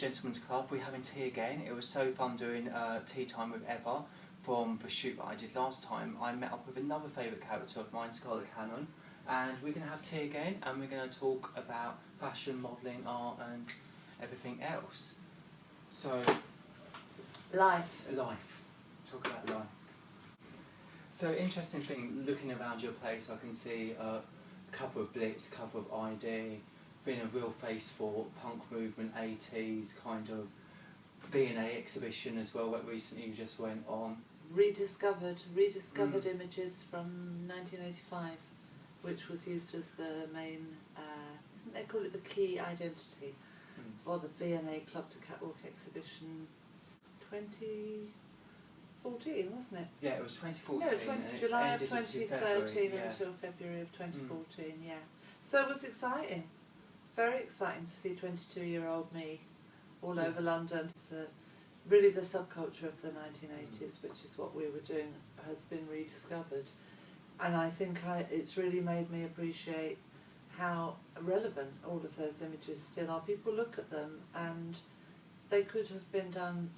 Gentlemen's Club. We're having tea again. It was so fun doing tea time with Eva from the shoot that I did last time. I met up with another favourite character of mine, Scarlett Cannon, and we're going to have tea again, and we're going to talk about fashion, modelling, art and everything else. So, life. Talk about life. So, interesting thing, looking around your place, I can see cover of Blitz, cover of ID, been a real face for punk movement, 80's, kind of V&A exhibition as well that recently just went on. Rediscovered images from 1985, which was used as the main, they call it the key identity for the V&A Club to Catwalk exhibition 2014, wasn't it? Yeah, it was 2014. No, July of 2013 until February of 2014, yeah. So it was exciting, very exciting to see 22-year-old me all over London. It's really the subculture of the 1980s, which is what we were doing, has been rediscovered. And I think it's really made me appreciate how relevant all of those images still are. People look at them and they could have been done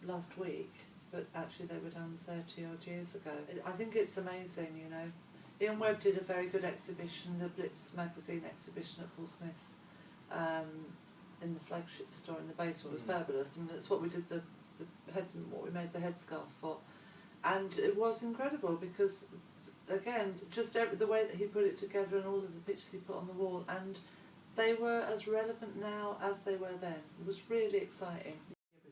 last week, but actually they were done 30 odd years ago. I think it's amazing, you know. Ian Webb did a very good exhibition, the Blitz Magazine exhibition at Paul Smith, in the flagship store in the basement. Was fabulous, and that's what we did what we made the headscarf for. And it was incredible because, again, just the way that he put it together and all of the pictures he put on the wall, and they were as relevant now as they were then. It was really exciting.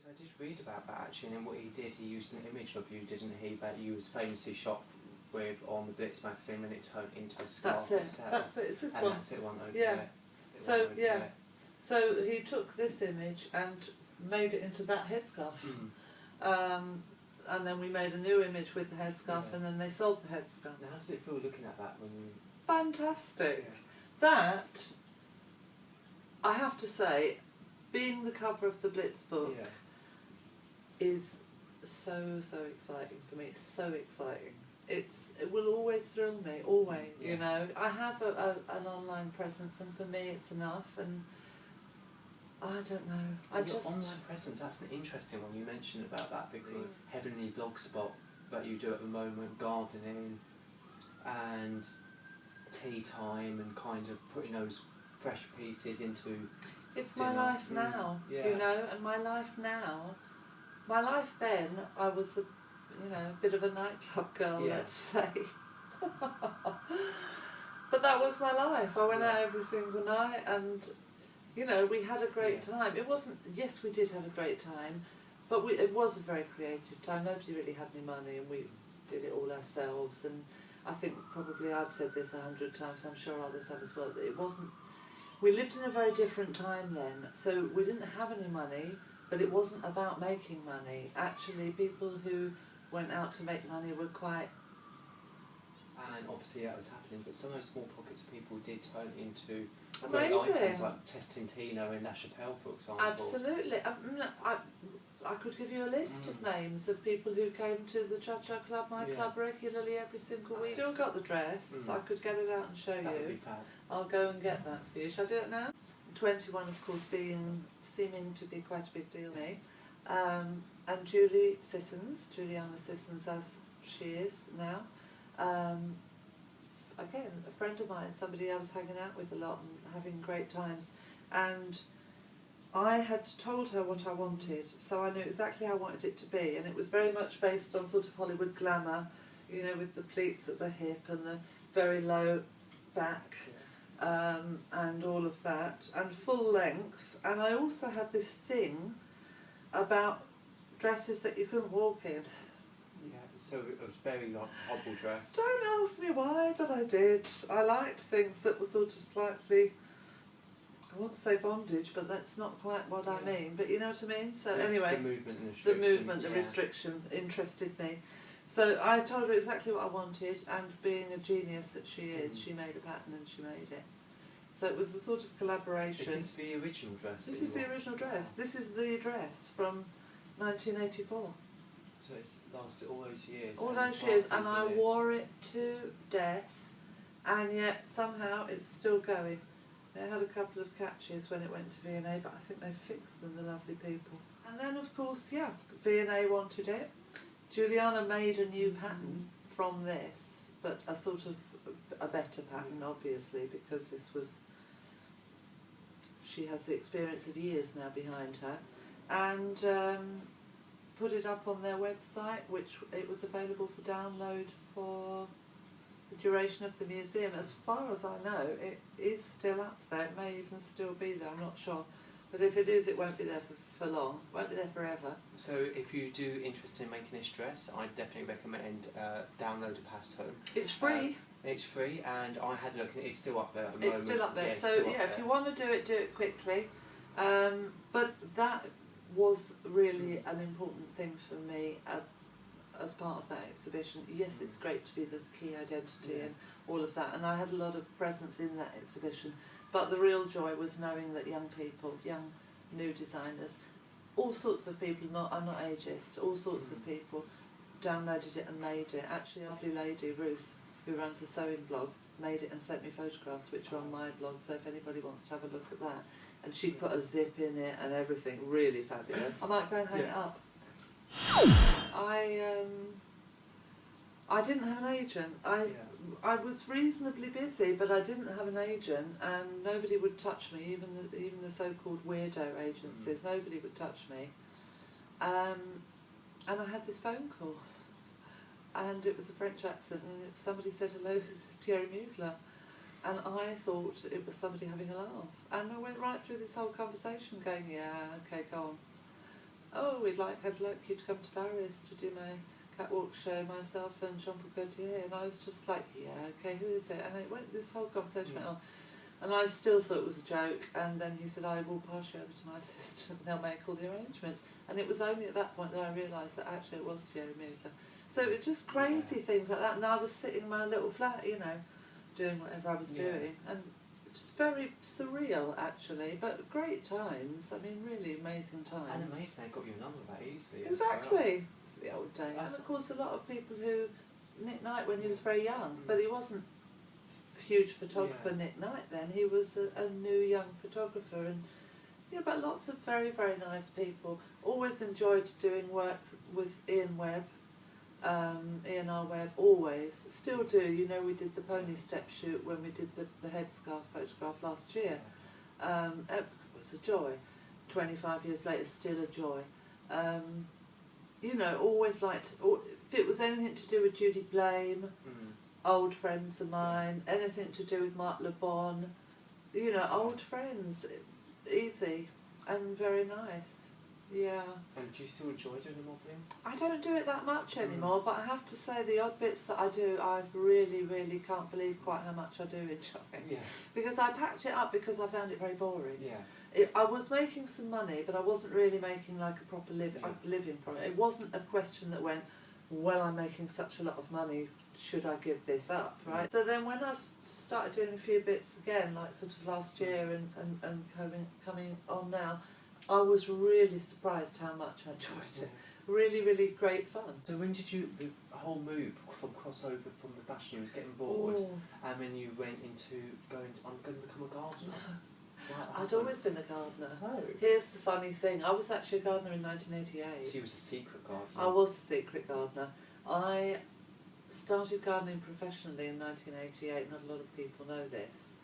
I did read about that actually, and what he did, he used an image of you, didn't he, that you was famously shot with on the Blitz magazine when it turned into a scarf. That's it, it's this and one. That's it, one over yeah. there. So, yeah. So he took this image and made it into that headscarf. And then we made a new image with the headscarf, and then they sold the headscarf. Now, how does it feel looking at that when you... Fantastic. Yeah. That, I have to say, being the cover of the Blitz book is so exciting for me. It's so exciting. It will always thrill me, always, you know. I have an online presence, and for me it's enough, and I don't know. Your online presence, that's an interesting one. You mentioned about that because Heavenly Blogspot that you do at the moment, gardening and tea time and kind of putting those fresh pieces into... It's my life now, you know, and my life now... My life then, I was a bit of a nightclub girl, let's say. But that was my life. I went out every single night and, you know, we had a great time. It wasn't, yes, we did have a great time, but it was a very creative time. Nobody really had any money and we did it all ourselves. And I think probably I've said this 100 times, I'm sure others have as well, that it wasn't, we lived in a very different time then. So we didn't have any money, but it wasn't about making money. Actually, people who went out to make money were quite... And obviously that was happening, but some of those small pockets of people did turn into amazing. Great icons like Testantino and La Chapelle, for example. Absolutely. I could give you a list of names of people who came to the Cha-Cha Club, my club, regularly every single week. I've still got the dress. I could get it out and show That would you. be fab. I'll go and get that for you. Shall I do it now? 21, of course, seeming to be quite a big deal to me. And Juliana Sissons, as she is now. Again, a friend of mine, somebody I was hanging out with a lot and having great times. And I had told her what I wanted, so I knew exactly how I wanted it to be. And it was very much based on sort of Hollywood glamour, you know, with the pleats at the hip and the very low back. And all of that, and full length. And I also had this thing about dresses that you couldn't walk in. Yeah, so it was very like hobble dress. Don't ask me why, but I did. I liked things that were sort of slightly, I won't say bondage, but that's not quite what I mean, but you know what I mean? So anyway, the movement and the restriction. The movement, the restriction interested me. So I told her exactly what I wanted, and being a genius that she is, she made a pattern and she made it. So it was a sort of collaboration. Is this the original dress? This is the original dress. This is the dress from 1984. So it's lasted all those years. All those years, and I wore it to death, and yet somehow it's still going. It had a couple of catches when it went to V&A, but I think they fixed them, the lovely people. And then, of course, yeah, V&A wanted it. Juliana made a new pattern from this, but a sort of a better pattern, obviously, because this was... She has the experience of years now behind her. And put it up on their website, which it was available for download for the duration of the museum. As far as I know, it is still up there. It may even still be there, I'm not sure. But if it is, it won't be there for long. It won't be there forever. So if you do interested in making this dress, I definitely recommend download a pattern. It's free. It's free, and I had a look, and it's still up there at the It's moment. still up there. Yeah, So yeah, if you want to do it quickly. But that was really an important thing for me as part of that exhibition. Yes, it's great to be the key identity and all of that, and I had a lot of presence in that exhibition, but the real joy was knowing that young people, young new designers, all sorts of people, I'm not ageist, all sorts of people downloaded it and made it. Actually, a lovely lady, Ruth, who runs a sewing blog, made it and sent me photographs which are on my blog, so if anybody wants to have a look at that. And she put a zip in it and everything, really fabulous. I might go and hang it up. I didn't have an agent. I was reasonably busy, but I didn't have an agent, and nobody would touch me, even the so-called weirdo agencies. Nobody would touch me. And I had this phone call, and it was a French accent, and somebody said, "Hello, this is Thierry Mugler." And I thought it was somebody having a laugh. And I went right through this whole conversation going, yeah, okay, go on. Oh, I'd like you to come to Paris to do my catwalk show, myself and Jean-Paul Gaultier. And I was just like, yeah, okay, who is it? And this whole conversation went on. And I still thought it was a joke. And then he said, I will pass you over to my assistant. They'll make all the arrangements. And it was only at that point that I realised that actually it was Thierry Mugler. So it just crazy things like that. And I was sitting in my little flat, you know, doing whatever I was doing, and just very surreal actually, but great times. I mean, really amazing times. And amazing, they got your number that easily. Exactly. It's the old days. And of course, a lot of people who Nick Knight when he was very young, but he wasn't a huge photographer. Nick Knight then he was a new young photographer, and but lots of very nice people. Always enjoyed doing work with Ian Webb. Ian R. Webb, always, still do. You know, we did the pony step shoot when we did the headscarf photograph last year. It was a joy. 25 years later, still a joy. You know, always liked, if it was anything to do with Judy Blame, old friends of mine, anything to do with Mark Le Bon, you know, old friends, easy and very nice. Yeah. And do you still enjoy doing the modelling? I don't do it that much anymore, but I have to say the odd bits that I do, I really can't believe quite how much I do enjoy. Yeah. Because I packed it up because I found it very boring. Yeah. I was making some money, but I wasn't really making like a proper living from it. It wasn't a question that went, well, I'm making such a lot of money, should I give this up, right? So then when I started doing a few bits again, like sort of last year and coming on now, I was really surprised how much I enjoyed it. Really great fun. So when did you, the whole move from crossover from the fashion, you was getting bored, and then you went into I'm going to become a gardener? I'd always been a gardener. Oh. Here's the funny thing, I was actually a gardener in 1988. So you was a secret gardener? I was a secret gardener. I started gardening professionally in 1988, not a lot of people know this.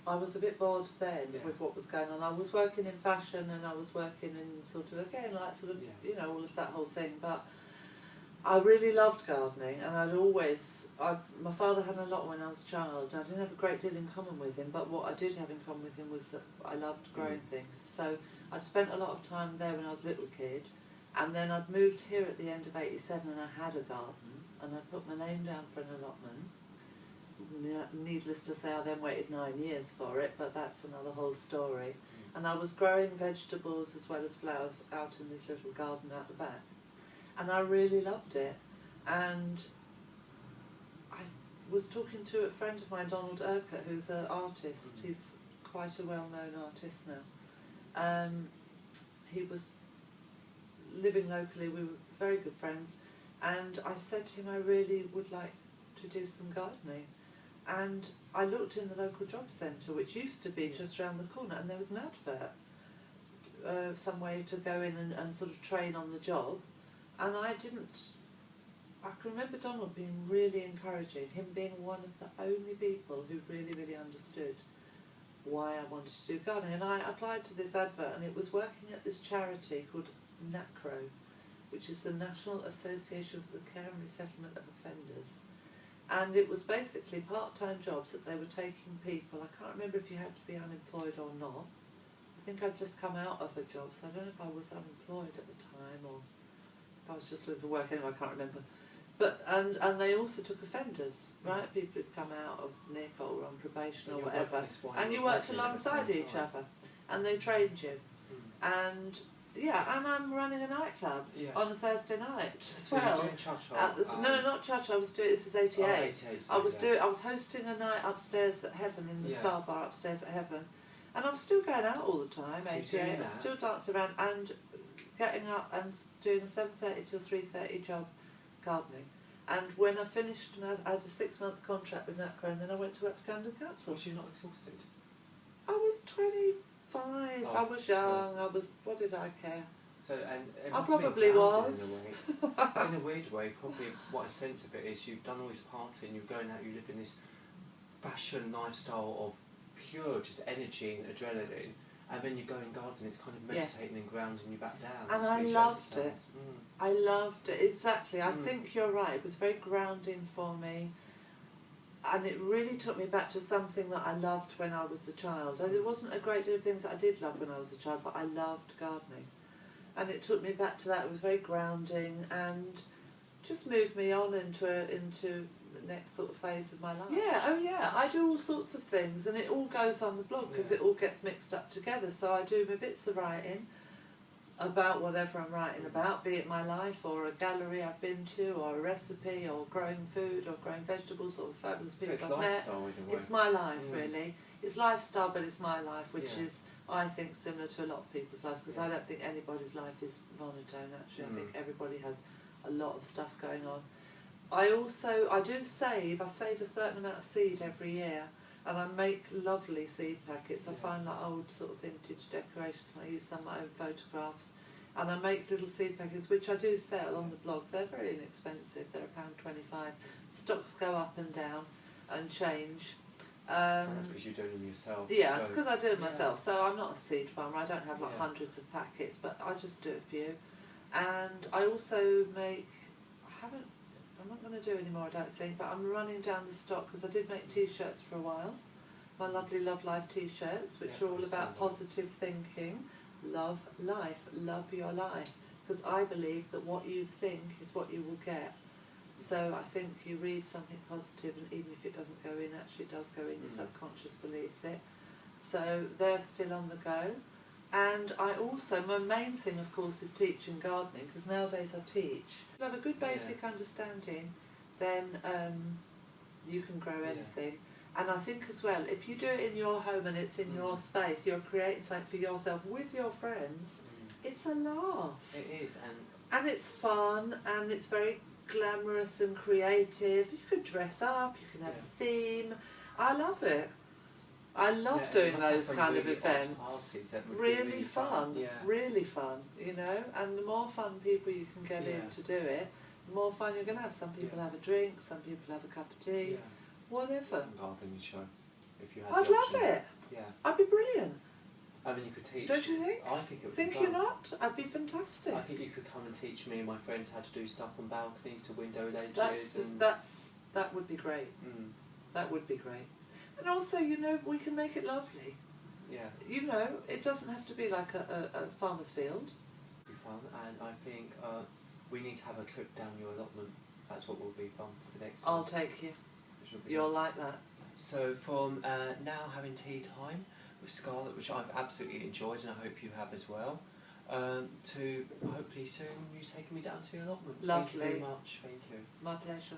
I was a bit bored then with what was going on. I was working in fashion and I was working in sort of, again, like sort of, you know, all of that whole thing. But I really loved gardening, and my father had a lot when I was a child. I didn't have a great deal in common with him, but what I did have in common with him was that I loved growing things. So I'd spent a lot of time there when I was a little kid, and then I'd moved here at the end of '87 and I had a garden, and I put my name down for an allotment. Needless to say, I then waited 9 years for it, but that's another whole story. And I was growing vegetables as well as flowers out in this little garden out the back. And I really loved it. And I was talking to a friend of mine, Donald Urquhart, who's an artist. He's quite a well-known artist now. He was living locally, we were very good friends, and I said to him I really would like to do some gardening. and I looked in the local job centre, which used to be just round the corner, and there was an advert, some way to go in and sort of train on the job, and I can remember Donald being really encouraging, him being one of the only people who really understood why I wanted to do gardening. And I applied to this advert, and it was working at this charity called NACRO, which is the National Association for the Care and Resettlement of Offenders. And it was basically part-time jobs that they were taking people. I can't remember if you had to be unemployed or not. I think I'd just come out of a job, so I don't know if I was unemployed at the time or if I was just looking for work. Anyway, I can't remember. But and they also took offenders, right? People who'd come out of NIC or were on probation or whatever, and you worked alongside each other, and they trained you. And yeah, and I'm running a nightclub on a Thursday night as well. You're doing cha-cha? No, not cha-cha. I was doing, this is 88. Oh, 88, I was hosting a night upstairs at Heaven in the Star Bar upstairs at Heaven, and I was still going out all the time. So 88. I was still dancing around and getting up and doing a 7:30 till 3:30 job gardening. And when I finished, I had a 6-month contract with NACRO, and then I went to work for Camden Council. Was you not exhausted? I was 25. I was young. I was. What did I care? So, and it I must have been probably grounded was. in a weird way, probably what a sense of it is, you've done all this partying, you're going out, you live in this fashion lifestyle of pure just energy and adrenaline, and then you go in gardening, it's kind of meditating and grounding you back down. And I loved it. I loved it, exactly. I think you're right, it was very grounding for me, and it really took me back to something that I loved when I was a child. There wasn't a great deal of things that I did love when I was a child, but I loved gardening. And it took me back to that. It was very grounding and just moved me on into the next sort of phase of my life. Yeah, oh yeah, I do all sorts of things, and it all goes on the blog because it all gets mixed up together. So I do my bits of writing about whatever I'm writing about, be it my life or a gallery I've been to or a recipe or growing food or growing vegetables or fabulous people I've met. It's my life, really. It's lifestyle, but it's my life, which is, I think, similar to a lot of people's lives, because I don't think anybody's life is monotone, actually. I think everybody has a lot of stuff going on. I save a certain amount of seed every year, and I make lovely seed packets. I find like old sort of vintage decorations, and I use some of my own photographs, and I make little seed packets, which I do sell on the blog. They're very inexpensive, they're £1.25. Stocks go up and down and change. That's because you're doing them yourself. Yeah, it's because I do it myself. So I'm not a seed farmer. I don't have like hundreds of packets, but I just do a few. And I also make. I'm not going to do any more, I don't think. But I'm running down the stock because I did make T-shirts for a while. My lovely Love Life T-shirts, which are all about positive thinking, love life, love your life. Because I believe that what you think is what you will get. So I think you read something positive, and even if it doesn't go in, actually it does go in, your subconscious believes it. So they're still on the go. And I also, my main thing of course is teaching gardening, because nowadays I teach. If you have a good basic understanding, then you can grow anything. And I think as well, if you do it in your home and it's in your space, you're creating something for yourself with your friends, it's a laugh. It is, and it's fun, and it's very glamorous and creative. You can dress up, you can have a theme. I love it. I love doing those kind of events. Really fun, really fun, you know. And the more fun people you can get in to do it, the more fun you're going to have. Some people have a drink, some people have a cup of tea, whatever. Gardening show, if you had. I'd love it. Yeah. I'd be brilliant. I mean, you could teach. Don't you think? I think it would. Think you're not? I'd be fantastic. I think you could come and teach me and my friends how to do stuff on balconies to window ledges. That would be great. That would be great. And also, you know, we can make it lovely. Yeah. You know, it doesn't have to be like a farmer's field. It'll be fun, and I think we need to have a trip down your allotment. That's what will be fun for the next one. I'll take you. You'll like that. So from now having tea time with Scarlett, which I've absolutely enjoyed, and I hope you have as well, to hopefully soon you taking me down to your allotment. Lovely. Thank you very much. Thank you. My pleasure.